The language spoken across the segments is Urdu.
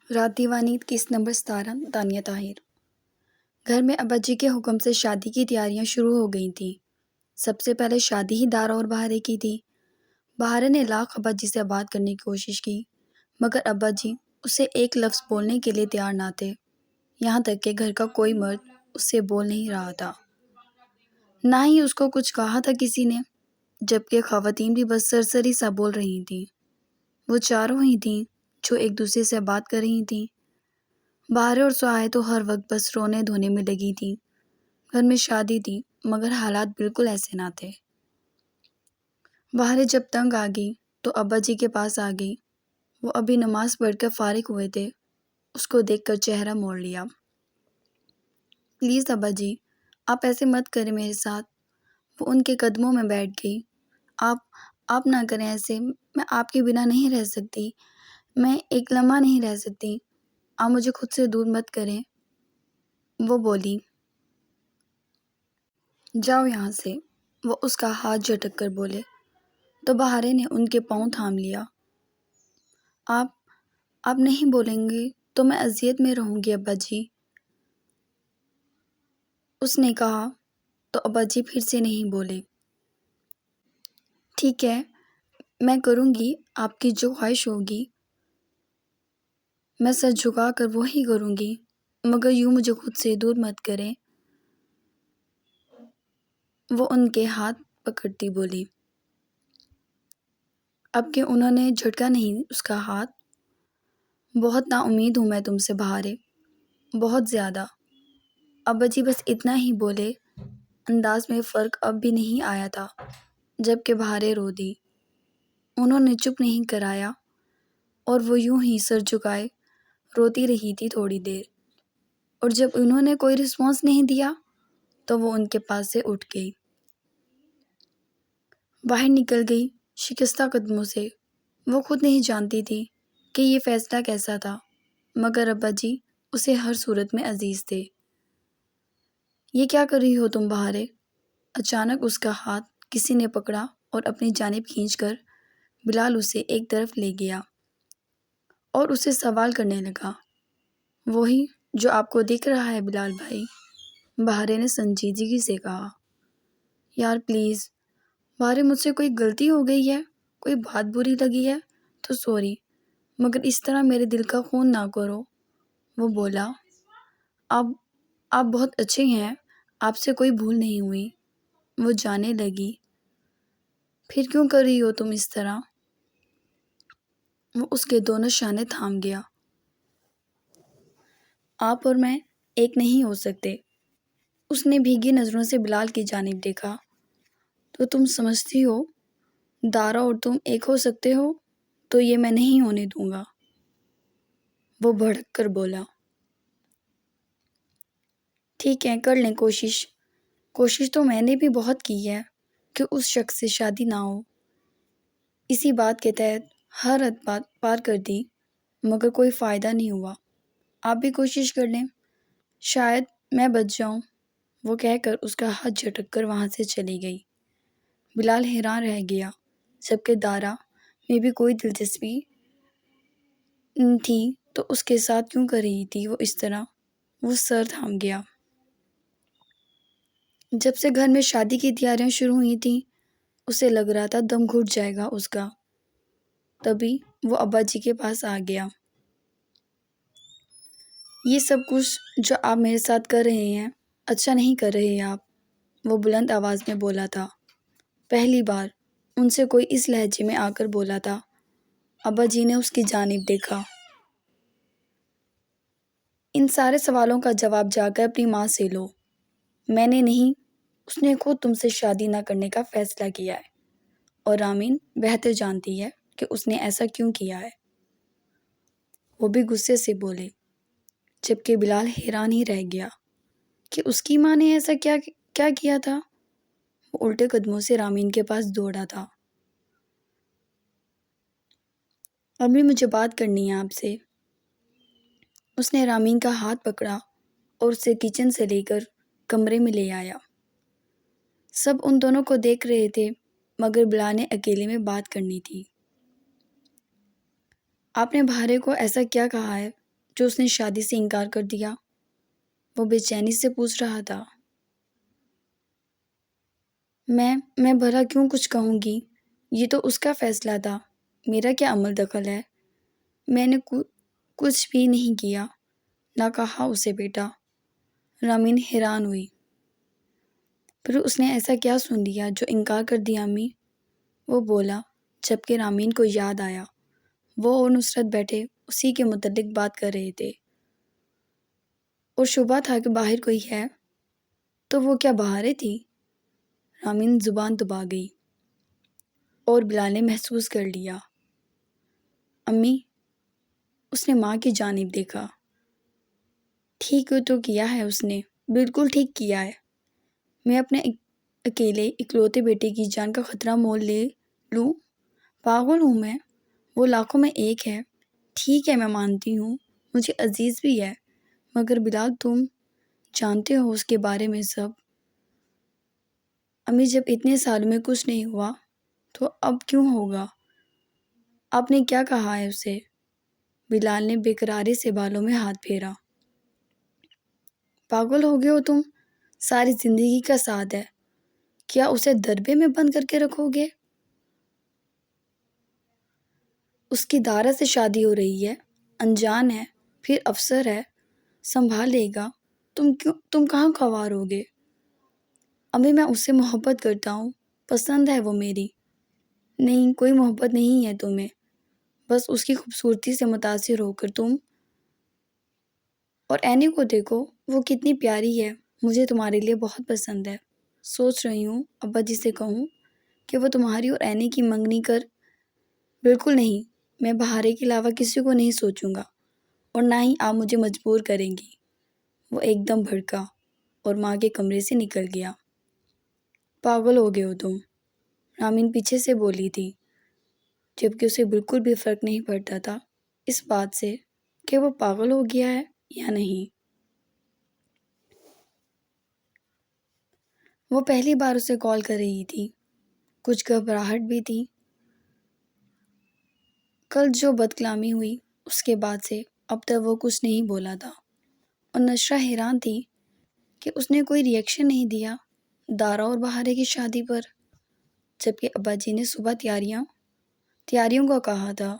رات دیوانی قسط نمبر 17 دانیہ طاہر۔ گھر میں ابا جی کے حکم سے شادی کی تیاریاں شروع ہو گئی تھیں۔ سب سے پہلے شادی ہی دارا اور بہارے کی تھی۔ بہارے نے لاکھ ابا جی سے بات کرنے کی کوشش کی، مگر ابا جی اسے ایک لفظ بولنے کے لیے تیار نہ تھے۔ یہاں تک کہ گھر کا کوئی مرد اس سے بول نہیں رہا تھا، نہ ہی اس کو کچھ کہا تھا کسی نے، جبکہ خواتین بھی بس سرسری سا بول رہی تھیں۔ وہ چاروں ہی تھیں جو ایک دوسرے سے بات کر رہی تھیں۔ بہارے اور سہائے تو ہر وقت بس رونے دھونے میں لگی تھیں۔ گھر میں شادی تھی مگر حالات بالکل ایسے نہ تھے۔ بہارے جب تنگ آ گئی تو ابا جی کے پاس آ گئی۔ وہ ابھی نماز پڑھ کر فارغ ہوئے تھے، اس کو دیکھ کر چہرہ موڑ لیا۔ پلیز ابا جی، آپ ایسے مت کریں میرے ساتھ۔ وہ ان کے قدموں میں بیٹھ گئی۔ آپ نہ کریں ایسے، میں آپ کے بنا نہیں رہ سکتی، میں ایک لمحہ نہیں رہ سکتی، آپ مجھے خود سے دور مت کریں۔ وہ بولی، جاؤ یہاں سے۔ وہ اس کا ہاتھ جھٹک کر بولے تو بہارے نے ان کے پاؤں تھام لیا۔ آپ نہیں بولیں گے تو میں اذیت میں رہوں گی ابا جی، اس نے کہا تو ابا جی پھر سے نہیں بولے۔ ٹھیک ہے، میں کروں گی آپ کی جو خواہش ہوگی، میں سر جھکا کر وہی کروں گی، مگر یوں مجھے خود سے دور مت کریں۔ وہ ان کے ہاتھ پکڑتی بولی۔ اب کہ انہوں نے جھٹکا نہیں اس کا ہاتھ، بہت نا امید ہوں میں تم سے بہارے، بہت زیادہ۔ ابا جی بس اتنا ہی بولے۔ انداز میں فرق اب بھی نہیں آیا تھا، جب کہ بہارے رو دی۔ انہوں نے چپ نہیں کرایا اور وہ یوں ہی سر جھکائے روتی رہی تھی تھوڑی دیر، اور جب انہوں نے کوئی رسپانس نہیں دیا تو وہ ان کے پاس سے اٹھ گئی، باہر نکل گئی شکستہ قدموں سے۔ وہ خود نہیں جانتی تھی کہ یہ فیصلہ کیسا تھا، مگر ابا جی اسے ہر صورت میں عزیز تھے۔ یہ کیا کر رہی ہو تم بہارے؟ اچانک اس کا ہاتھ کسی نے پکڑا اور اپنی جانب کھینچ کر بلال اسے ایک طرف لے گیا اور اسے سوال کرنے لگا۔ وہی جو آپ کو دکھ رہا ہے بلال بھائی، بہارے نے سنجیدگی سے کہا۔ یار پلیز بہارے، مجھ سے کوئی غلطی ہو گئی ہے، کوئی بات بری لگی ہے تو سوری، مگر اس طرح میرے دل کا خون نہ کرو۔ وہ بولا، آپ بہت اچھے ہیں، آپ سے کوئی بھول نہیں ہوئی۔ وہ جانے لگی، پھر کیوں کر رہی ہو تم اس طرح؟ وہ اس کے دونوں شانے تھام گیا۔ آپ اور میں ایک نہیں ہو سکتے۔ اس نے بھیگی نظروں سے بلال کی جانب دیکھا۔ تو تم سمجھتی ہو دارا اور تم ایک ہو سکتے ہو؟ تو یہ میں نہیں ہونے دوں گا، وہ بھڑک کر بولا۔ ٹھیک ہے، کر لیں کوشش تو میں نے بھی بہت کی ہے کہ اس شخص سے شادی نہ ہو۔ اسی بات کے تحت ہر حد پار کر دی، مگر کوئی فائدہ نہیں ہوا۔ آپ بھی کوشش کر لیں، شاید میں بچ جاؤں۔ وہ کہہ کر اس کا ہاتھ جھٹک کر وہاں سے چلی گئی۔ بلال حیران رہ گیا، جبکہ دارا میں بھی کوئی دلچسپی تھی تو اس کے ساتھ کیوں کر رہی تھی وہ اس طرح؟ وہ سر تھام گیا۔ جب سے گھر میں شادی کی تیاریاں شروع ہوئی تھیں، اسے لگ رہا تھا دم گھٹ جائے گا اس کا۔ تبھی وہ ابا جی کے پاس آ گیا۔ یہ سب کچھ جو آپ میرے ساتھ کر رہے ہیں اچھا نہیں کر رہے آپ، وہ بلند آواز میں بولا تھا۔ پہلی بار ان سے کوئی اس لہجے میں آ کر بولا تھا۔ ابا جی نے اس کی جانب دیکھا۔ ان سارے سوالوں کا جواب جا کر اپنی ماں سے لو۔ میں نے نہیں، اس نے خود تم سے شادی نہ کرنے کا فیصلہ کیا ہے، اور رامین بہتر جانتی ہے کہ اس نے ایسا کیوں کیا ہے۔ وہ بھی غصے سے بولے، جبکہ بلال حیران ہی رہ گیا کہ اس کی ماں نے ایسا کیا کیا تھا۔ وہ الٹے قدموں سے رامین کے پاس دوڑا تھا۔ امی مجھے بات کرنی ہے آپ سے۔ اس نے رامین کا ہاتھ پکڑا اور اسے کچن سے لے کر کمرے میں لے آیا۔ سب ان دونوں کو دیکھ رہے تھے، مگر بلال نے اکیلے میں بات کرنی تھی۔ آپ نے بہارے کو ایسا کیا کہا ہے جو اس نے شادی سے انکار کر دیا؟ وہ بے چینی سے پوچھ رہا تھا۔ میں بھلا کیوں کچھ کہوں گی؟ یہ تو اس کا فیصلہ تھا، میرا کیا عمل دخل ہے؟ میں نے کچھ بھی نہیں کیا، نہ کہا اسے بیٹا۔ رامین حیران ہوئی۔ پھر اس نے ایسا کیا سن لیا جو انکار کر دیا امی؟ وہ بولا، جبکہ رامین کو یاد آیا وہ اور نصرت بیٹھے اسی کے متعلق بات کر رہے تھے اور شبہ تھا کہ باہر کوئی ہے۔ تو وہ کیا بہاریں تھی؟ رامین زبان دبا گئی اور بلال نے محسوس کر لیا۔ امی، اس نے ماں کی جانب دیکھا۔ ٹھیک تو کیا ہے اس نے، بالکل ٹھیک کیا ہے۔ میں اپنے اکیلے اکلوتے بیٹے کی جان کا خطرہ مول لے لوں؟ پاگل ہوں میں؟ وہ لاکھوں میں ایک ہے۔ ٹھیک ہے، میں مانتی ہوں، مجھے عزیز بھی ہے، مگر بلال تم جانتے ہو اس کے بارے میں سب۔ امی، جب اتنے سالوں میں کچھ نہیں ہوا تو اب کیوں ہوگا؟ آپ نے کیا کہا ہے اسے؟ بلال نے بے قراری سے بالوں میں ہاتھ پھیرا۔ پاگل ہو گئے ہو تم؟ ساری زندگی کا ساتھ ہے، کیا اسے دربے میں بند کر کے رکھو گے؟ اس کی دارا سے شادی ہو رہی ہے، انجان ہے، پھر افسر ہے، سنبھال لے گا۔ تم کہاں خوار ہوگے؟ امی، میں اس سے محبت کرتا ہوں، پسند ہے وہ میری۔ نہیں، کوئی محبت نہیں ہے تمہیں، بس اس کی خوبصورتی سے متاثر ہو کر تم۔ اور اینی کو دیکھو، وہ کتنی پیاری ہے، مجھے تمہارے لیے بہت پسند ہے۔ سوچ رہی ہوں ابا جی سے کہوں کہ وہ تمہاری اور اینی کی منگنی کر۔ بالکل نہیں، میں بہارے کے علاوہ کسی کو نہیں سوچوں گا، اور نہ ہی آپ مجھے مجبور کریں گی۔ وہ ایک دم بھڑکا اور ماں کے کمرے سے نکل گیا۔ پاگل ہو گئے ہو تم، رامین پیچھے سے بولی تھی، جبکہ اسے بالکل بھی فرق نہیں پڑتا تھا اس بات سے کہ وہ پاگل ہو گیا ہے یا نہیں۔ وہ پہلی بار اسے کال کر رہی تھی، کچھ گھبراہٹ بھی تھی۔ کل جو بدکلامی ہوئی اس کے بعد سے اب تک وہ کچھ نہیں بولا تھا، اور نشرہ حیران تھی کہ اس نے کوئی ری ایکشن نہیں دیا دارا اور بہارے کی شادی پر، جبکہ ابا جی نے صبح تیاریوں کا کہا تھا۔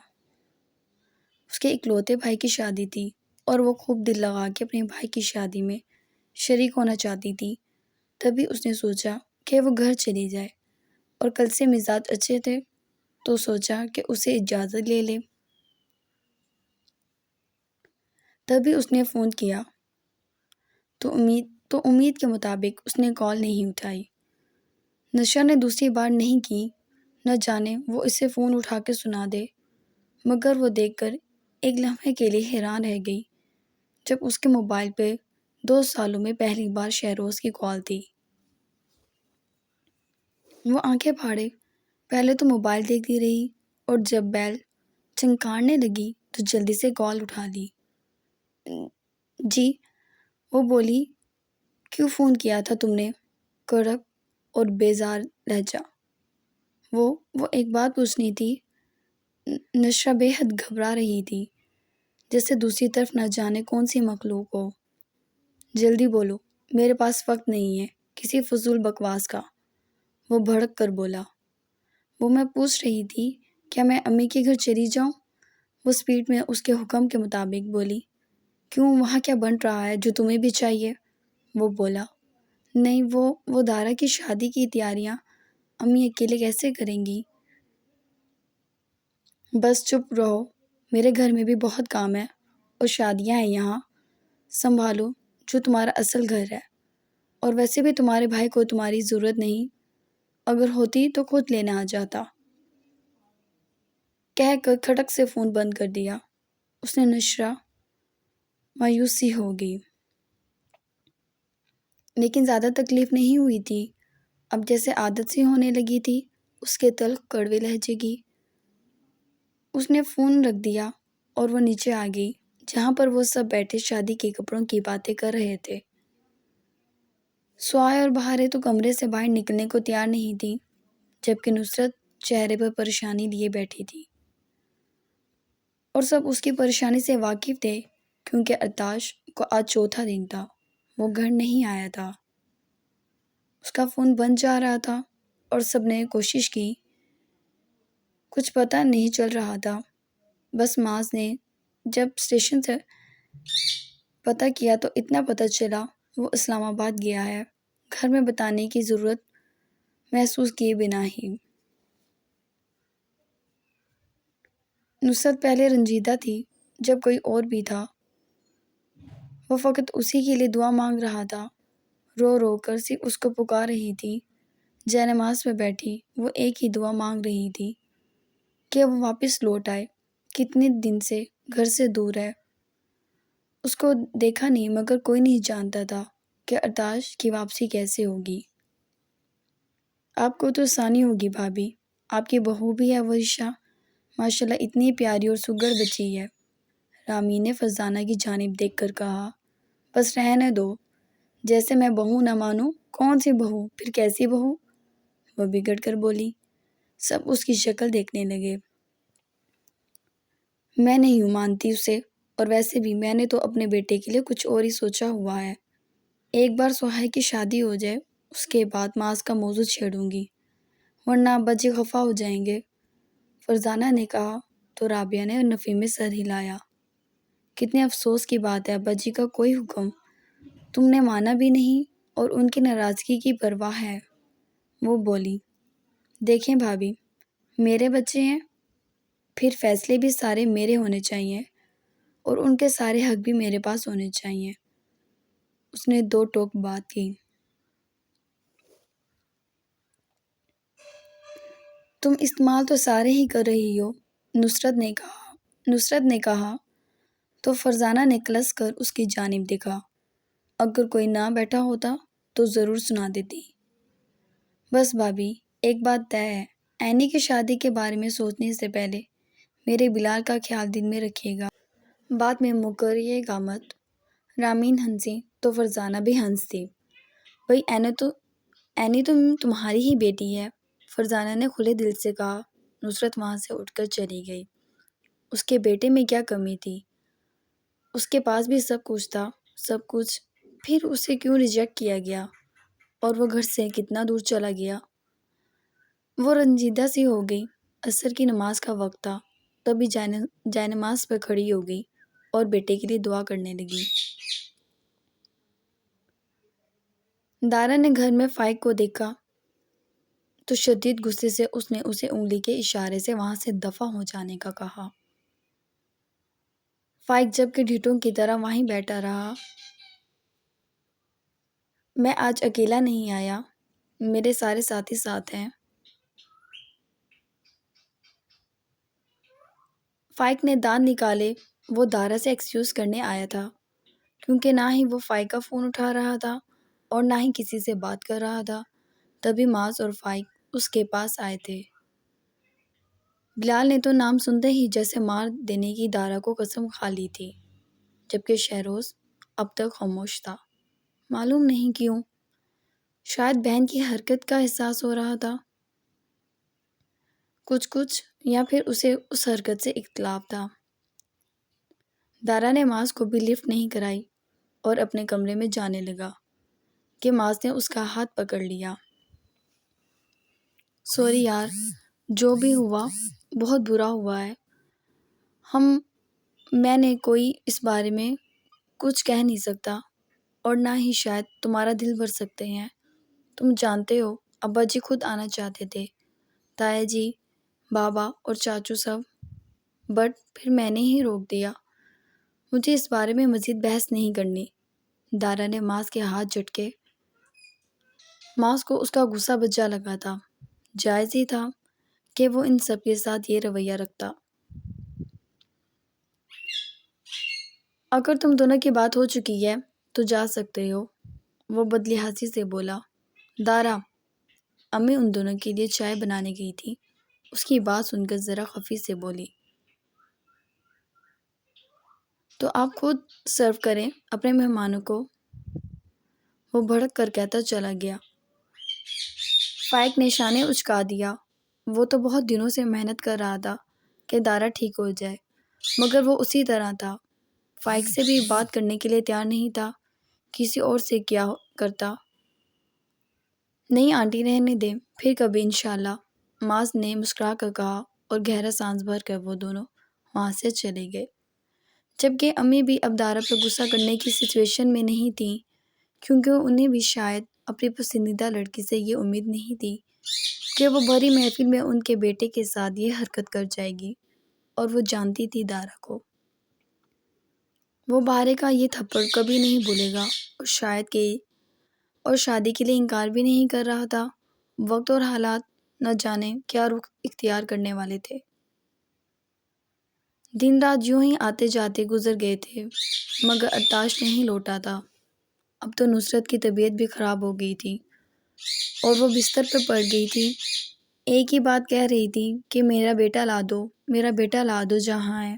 اس کے اکلوتے بھائی کی شادی تھی اور وہ خوب دل لگا کے اپنے بھائی کی شادی میں شریک ہونا چاہتی تھی۔ تبھی اس نے سوچا کہ وہ گھر چلی جائے، اور کل سے مزاج اچھے تھے تو سوچا کہ اسے اجازت لے لے۔ تبھی اس نے فون کیا تو امید کے مطابق اس نے کال نہیں اٹھائی۔ نشا نے دوسری بار نہیں کی، نہ جانے وہ اسے فون اٹھا کے سنا دے، مگر وہ دیکھ کر ایک لمحے کے لیے حیران رہ گئی جب اس کے موبائل پہ 2 سالوں میں پہلی بار شہروز کی کال تھی۔ وہ آنکھیں پھاڑے پہلے تو موبائل دیکھتی رہی، اور جب بیل چنکارنے لگی تو جلدی سے کال اٹھا لی۔ جی، وہ بولی، کیوں فون کیا تھا تم نے؟ کڑک اور بیزار لہجہ۔ وہ ایک بات پوچھنی تھی۔ نشرہ بے حد گھبرا رہی تھی، جیسے دوسری طرف نہ جانے کون سی مخلوق ہو۔ جلدی بولو، میرے پاس وقت نہیں ہے کسی فضول بکواس کا، وہ بھڑک کر بولا۔ میں پوچھ رہی تھی کیا میں امی کے گھر چلی جاؤں؟ وہ سپیڈ میں اس کے حکم کے مطابق بولی۔ کیوں، وہاں کیا بن رہا ہے جو تمہیں بھی چاہیے؟ وہ بولا۔ نہیں، وہ دارا کی شادی کی تیاریاں امی اکیلے کیسے کریں گی؟ بس چپ رہو، میرے گھر میں بھی بہت کام ہے اور شادیاں ہیں یہاں، سنبھالو جو تمہارا اصل گھر ہے۔ اور ویسے بھی تمہارے بھائی کو تمہاری ضرورت نہیں، اگر ہوتی تو خود لینے آ جاتا، کہہ کر کھٹک سے فون بند کر دیا۔ اس نے نشرہ مایوسی ہو گئی، لیکن زیادہ تکلیف نہیں ہوئی تھی۔ اب جیسے عادت سی ہونے لگی تھی اس کے تلخ کڑوے لہجے کی۔ اس نے فون رکھ دیا اور وہ نیچے آ گئی جہاں پر وہ سب بیٹھے شادی کے کپڑوں کی باتیں کر رہے تھے۔ سوائے اور بہاریں تو کمرے سے باہر نکلنے کو تیار نہیں تھی، جبکہ نصرت چہرے پر پریشانی لیے بیٹھی تھی، اور سب اس کی پریشانی سے واقف تھے کیونکہ ارتاش کو آج چوتھا دن تھا، وہ گھر نہیں آیا تھا۔ اس کا فون بند جا رہا تھا اور سب نے کوشش کی، کچھ پتہ نہیں چل رہا تھا۔ بس معاذ نے جب اسٹیشن سے پتہ کیا تو اتنا پتہ چلا وہ اسلام آباد گیا ہے، گھر میں بتانے کی ضرورت محسوس کیے بنا ہی۔ نصرت پہلے رنجیدہ تھی جب کوئی اور بھی تھا، وہ فقط اسی کے لیے دعا مانگ رہا تھا، رو رو کر صرف اس کو پکار رہی تھی۔ جے نماز پہ بیٹھی وہ ایک ہی دعا مانگ رہی تھی کہ وہ واپس لوٹ آئے، کتنے دن سے گھر سے دور ہے۔ اس کو دیکھا نہیں مگر کوئی نہیں جانتا تھا کہ ارتاش کی واپسی کیسے ہوگی۔ آپ کو تو آسانی ہوگی بھابھی، آپ کی بہو بھی ہے ورشا، ماشاءاللہ اتنی پیاری اور سگر بچی ہے، رامین نے فرزانہ کی جانب دیکھ کر کہا۔ بس رہنے دو، جیسے میں بہو نہ مانوں، کون سی بہو، پھر کیسی بہو؟ وہ بگڑ کر بولی۔ سب اس کی شکل دیکھنے لگے۔ میں نہیں ہوں مانتی اسے، اور ویسے بھی میں نے تو اپنے بیٹے کے لیے کچھ اور ہی سوچا ہوا ہے۔ ایک بار سہیل کی شادی ہو جائے، اس کے بعد معاذ کا موضوع چھیڑوں گی، ورنہ ابا جی خفا ہو جائیں گے، فرزانہ نے کہا تو رابعہ نے نفی میں سر ہلایا۔ کتنے افسوس کی بات ہے، ابا جی کا کوئی حکم تم نے مانا بھی نہیں اور ان کی ناراضگی کی پرواہ ہے۔ وہ بولی، دیکھیں بھابھی، میرے بچے ہیں، پھر فیصلے بھی سارے میرے ہونے چاہیے اور ان کے سارے حق بھی میرے پاس ہونے چاہیے۔ اس نے دو ٹوک بات کی۔ تم استعمال تو سارے ہی کر رہی ہو، نصرت نے کہا تو فرزانہ نے کلس کر اس کی جانب دیکھا۔ اگر کوئی نہ بیٹھا ہوتا تو ضرور سنا دیتی۔ بس بھابھی، ایک بات طے ہے، اینی کی شادی کے بارے میں سوچنے سے پہلے میرے بلال کا خیال دل میں رکھیے گا، بعد میں مکریے گا مت۔ رامین ہنسی تو فرزانہ بھی ہنس دی۔ بھئی اینی تو تمہاری ہی بیٹی ہے، فرزانہ نے کھلے دل سے کہا۔ نصرت وہاں سے اٹھ کر چلی گئی۔ اس کے بیٹے میں کیا کمی تھی؟ اس کے پاس بھی سب کچھ تھا، سب کچھ، پھر اسے کیوں ریجیکٹ کیا گیا اور وہ گھر سے کتنا دور چلا گیا؟ وہ رنجیدہ سی ہو گئی۔ عصر کی نماز کا وقت تھا، تبھی جائے نماز پہ کھڑی ہو گئی اور بیٹے کے لیے دعا کرنے لگی۔ دارا نے گھر میں فائق کو دیکھا تو شدید غصے سے اس نے اسے انگلی کے اشارے سے وہاں سے دفع ہو جانے کا کہا۔ فائق جب کہ ڈھیٹوں کی طرح وہیں بیٹھا رہا۔ میں آج اکیلا نہیں آیا، میرے سارے ساتھی ساتھ ہیں۔ فائق نے دانت نکالے، وہ دارا سے ایکسکیوز کرنے آیا تھا، کیونکہ نہ ہی وہ فائق کا فون اٹھا رہا تھا اور نہ ہی کسی سے بات کر رہا تھا۔ تبھی معاذ اور فائق اس کے پاس آئے تھے۔ بلال نے تو نام سنتے ہی جیسے مار دینے کی دارا کو قسم کھا لی تھی، جبکہ شہروز اب تک خاموش تھا۔ معلوم نہیں کیوں، شاید بہن کی حرکت کا احساس ہو رہا تھا، کچھ یا پھر اسے اس حرکت سے اختلاف تھا۔ دارا نے معاذ کو بھی لفٹ نہیں کرائی اور اپنے کمرے میں جانے لگا کہ معاذ نے اس کا ہاتھ پکڑ لیا۔ سوری یار، جو بھی ہوا بہت برا ہوا ہے، میں نے کوئی اس بارے میں کچھ کہہ نہیں سکتا اور نہ ہی شاید تمہارا دل بھر سکتے ہیں۔ تم جانتے ہو ابا جی خود آنا چاہتے تھے، تایا جی، بابا اور چاچو سب، بٹ پھر میں نے ہی روک دیا۔ مجھے اس بارے میں مزید بحث نہیں کرنی۔ دارا نے معاذ کے ہاتھ جھٹکے۔ معاذ کو اس کا غصہ بجا لگا تھا، جائز ہی تھا کہ وہ ان سب کے ساتھ یہ رویہ رکھتا۔ اگر تم دونوں کی بات ہو چکی ہے تو جا سکتے ہو، وہ بدلحاظی سے بولا۔ دارا، امی ان دونوں کے لیے چائے بنانے گئی تھی، اس کی بات سن کر ذرا خفی سے بولی۔ تو آپ خود سرو کریں اپنے مہمانوں کو، وہ بھڑک کر کہتا چلا گیا۔ فائق نے شانے اچکا دیا۔ وہ تو بہت دنوں سے محنت کر رہا تھا کہ دارا ٹھیک ہو جائے، مگر وہ اسی طرح تھا۔ فائق سے بھی بات کرنے کے لیے تیار نہیں تھا، کسی اور سے کیا کرتا۔ نہیں آنٹی، رہنے دیں، پھر کبھی انشاءاللہ، معاذ نے مسکرا کر کہا اور گہرا سانس بھر کر وہ دونوں وہاں سے چلے گئے۔ جبکہ امی بھی اب دارا پر غصہ کرنے کی سچویشن میں نہیں تھیں، کیونکہ انہیں بھی شاید اپنی پسندیدہ لڑکی سے یہ امید نہیں تھی کہ وہ بھری محفل میں ان کے بیٹے کے ساتھ یہ حرکت کر جائے گی، اور وہ جانتی تھی دارا کو۔ وہ بارے کا یہ تھپڑ کبھی نہیں بھولے گا، اور شادی کے لیے انکار بھی نہیں کر رہا تھا۔ وقت اور حالات نہ جانے کیا رخ اختیار کرنے والے تھے۔ دن رات یوں ہی آتے جاتے گزر گئے تھے، مگر ارتاش نہیں لوٹا تھا۔ اب تو نصرت کی طبیعت بھی خراب ہو گئی تھی اور وہ بستر پر پڑ گئی تھی، ایک ہی بات کہہ رہی تھی کہ میرا بیٹا لا دو، میرا بیٹا لا دو، جہاں ہے۔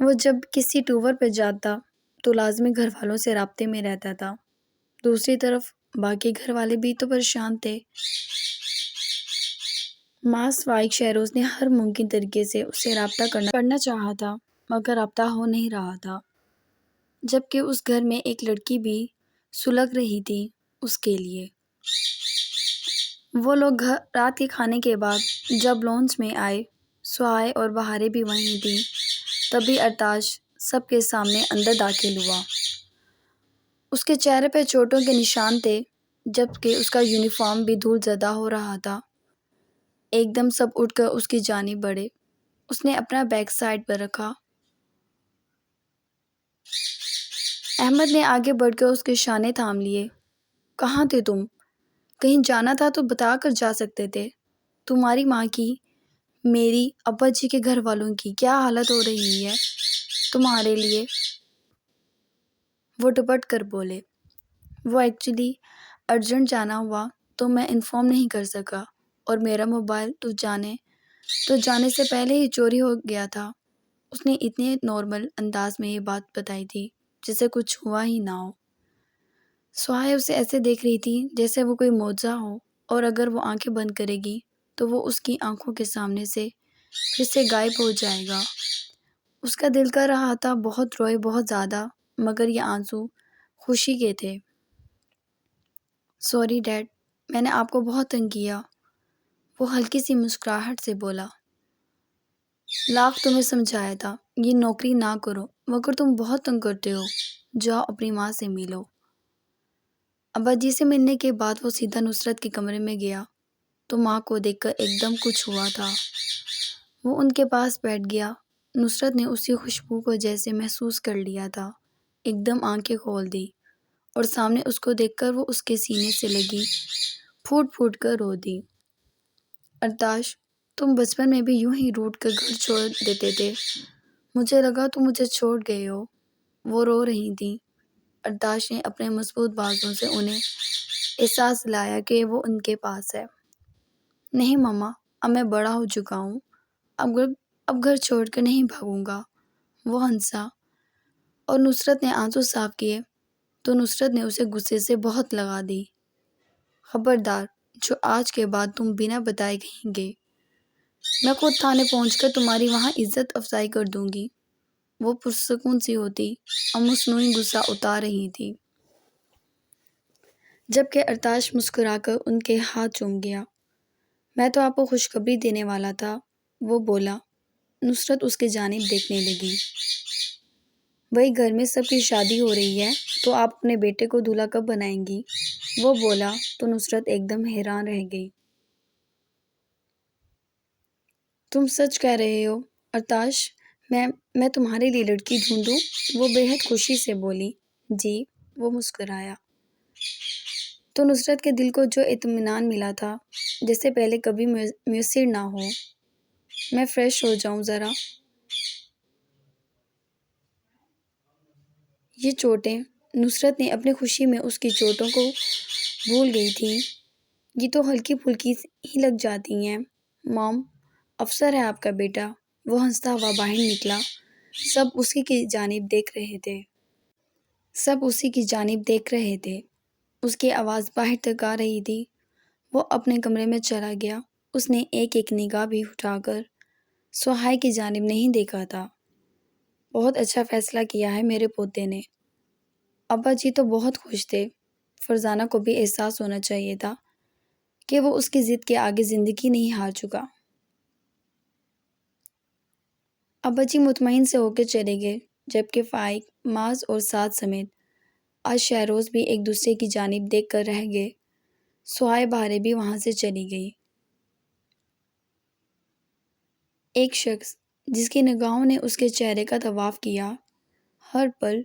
وہ جب کسی ٹور پہ جاتا تو لازمی گھر والوں سے رابطے میں رہتا تھا، دوسری طرف باقی گھر والے بھی تو پریشان تھے۔ معاذ فائق شہروز نے ہر ممکن طریقے سے اس سے رابطہ کرنا چاہا تھا، مگر رابطہ ہو نہیں رہا تھا، جبکہ اس گھر میں ایک لڑکی بھی سلگ رہی تھی اس کے لیے۔ وہ لوگ رات کے کھانے کے بعد جب لانچ میں آئے، سہائے اور بہاریں بھی وہیں تھیں، تبھی ارتاش سب کے سامنے اندر داخل ہوا۔ اس کے چہرے پہ چوٹوں کے نشان تھے، جبکہ اس کا یونیفارم بھی دھول زدہ ہو رہا تھا۔ ایک دم سب اٹھ کر اس کی جانب بڑھے۔ اس نے اپنا بیگ سائڈ پر رکھا۔ احمد نے آگے بڑھ کر اس کے شانے تھام لیے۔ کہاں تھے تم؟ کہیں جانا تھا تو بتا کر جا سکتے تھے۔ تمہاری ماں کی، میری، ابا جی کے گھر والوں کی کیا حالت ہو رہی ہے تمہارے لیے؟ وہ ڈپٹ کر بولے۔ وہ ایکچولی ارجنٹ جانا ہوا تو میں انفارم نہیں کر سکا، اور میرا موبائل تو جانے سے پہلے ہی چوری ہو گیا تھا۔ اس نے اتنے نارمل انداز میں یہ بات بتائی تھی جیسے کچھ ہوا ہی نہ ہو۔ سہائے اسے ایسے دیکھ رہی تھی جیسے وہ کوئی معجزہ ہو، اور اگر وہ آنکھیں بند کرے گی تو وہ اس کی آنکھوں کے سامنے سے پھر سے غائب ہو جائے گا۔ اس کا دل کر رہا تھا بہت روئے، بہت زیادہ، مگر یہ آنسو خوشی کے تھے۔ سوری ڈیڈ، میں نے آپ کو بہت تنگ کیا، وہ ہلکی سی مسکراہٹ سے بولا۔ لاکھ تمہیں سمجھایا تھا یہ نوکری نہ کرو، مگر تم بہت تنگ کرتے ہو، جاؤ اپنی ماں سے ملو۔ ابا جی سے ملنے کے بعد وہ سیدھا نصرت کے کمرے میں گیا تو ماں کو دیکھ کر ایک دم کچھ ہوا تھا۔ وہ ان کے پاس بیٹھ گیا۔ نصرت نے اسی خوشبو کو جیسے محسوس کر لیا تھا، ایک دم آنکھیں کھول دی، اور سامنے اس کو دیکھ کر وہ اس کے سینے سے لگی پھوٹ پھوٹ کر رو دی۔ ارتاش، تم بچپن میں بھی یوں ہی روٹھ کر گھر چھوڑ دیتے تھے، مجھے لگا تم مجھے چھوڑ گئے ہو۔ وہ رو رہی تھیں۔ ارتاش نے اپنے مضبوط بازوں سے انہیں احساس دلایا کہ وہ ان کے پاس ہے۔ نہیں مما، اب میں بڑا ہو چکا ہوں، اب گھر چھوڑ کر نہیں بھاگوں گا، وہ ہنسا، اور نصرت نے آنسو صاف کیے تو نصرت نے اسے غصے سے بہت لگا دی۔ خبردار، جو آج کے بعد تم بنا بتائے کہیں گے، میں خود تھانے پہنچ کر تمہاری وہاں عزت افزائی کر دوں گی۔ وہ پرسکون سی ہوتی اور مصنوعی غصہ اتار رہی تھی، جبکہ ارتاش مسکرا کر ان کے ہاتھ چوم گیا۔ میں تو آپ کو خوشخبری دینے والا تھا، وہ بولا۔ نصرت اس کی جانب دیکھنے لگی۔ وہی گھر میں سب کی شادی ہو رہی ہے تو آپ اپنے بیٹے کو دولہا کب بنائیں گی؟ وہ بولا تو نصرت ایک دم حیران رہ گئی۔ تم سچ کہہ رہے ہو ارتاش، میں تمہارے لیے لڑکی ڈھونڈوں؟ وہ بے حد خوشی سے بولی۔ جی، وہ مسکرایا تو نصرت کے دل کو جو اطمینان ملا تھا جیسے پہلے کبھی میسر نہ ہو۔ میں فریش ہو جاؤں ذرا۔ یہ چوٹیں، نصرت نے اپنی خوشی میں اس کی چوٹوں کو بھول گئی تھی، یہ تو ہلکی پھلکی ہی لگ جاتی ہیں۔ مام، افسر ہے آپ کا بیٹا، وہ ہنستا ہوا باہر نکلا۔ سب اسی کی جانب دیکھ رہے تھے۔ اس کی آواز باہر تک آ رہی تھی۔ وہ اپنے کمرے میں چلا گیا۔ اس نے ایک نگاہ بھی اٹھا کر سہائے کی جانب نہیں دیکھا تھا۔ بہت اچھا فیصلہ کیا ہے میرے پوتے نے۔ ابا جی تو بہت خوش تھے۔ فرزانہ کو بھی احساس ہونا چاہیے تھا کہ وہ اس کی ضد کے آگے زندگی نہیں ہار چکا۔ ابا جی مطمئن سے ہو کے چلے گئے، جبکہ فائق، معاذ اور سعد سمیت آج شہروز بھی ایک دوسرے کی جانب دیکھ کر رہ گئے۔ سہائے بہاریں بھی وہاں سے چلی گئی۔ ایک شخص جس کی نگاہوں نے اس کے چہرے کا طواف کیا، ہر پل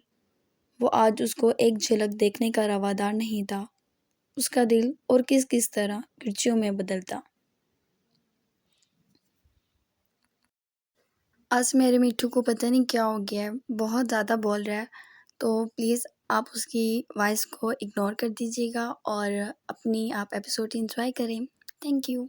وہ آج اس کو ایک جھلک دیکھنے کا روادار نہیں تھا۔ اس کا دل اور کس طرح کرچیوں میں بدلتا۔ آج میرے میٹھو کو پتہ نہیں کیا ہو گیا ہے، بہت زیادہ بول رہا ہے، تو پلیز آپ اس کی وائس کو اگنور کر دیجیے گا اور اپنی آپ ایپیسوڈ انجوائے کریں۔ Thank you.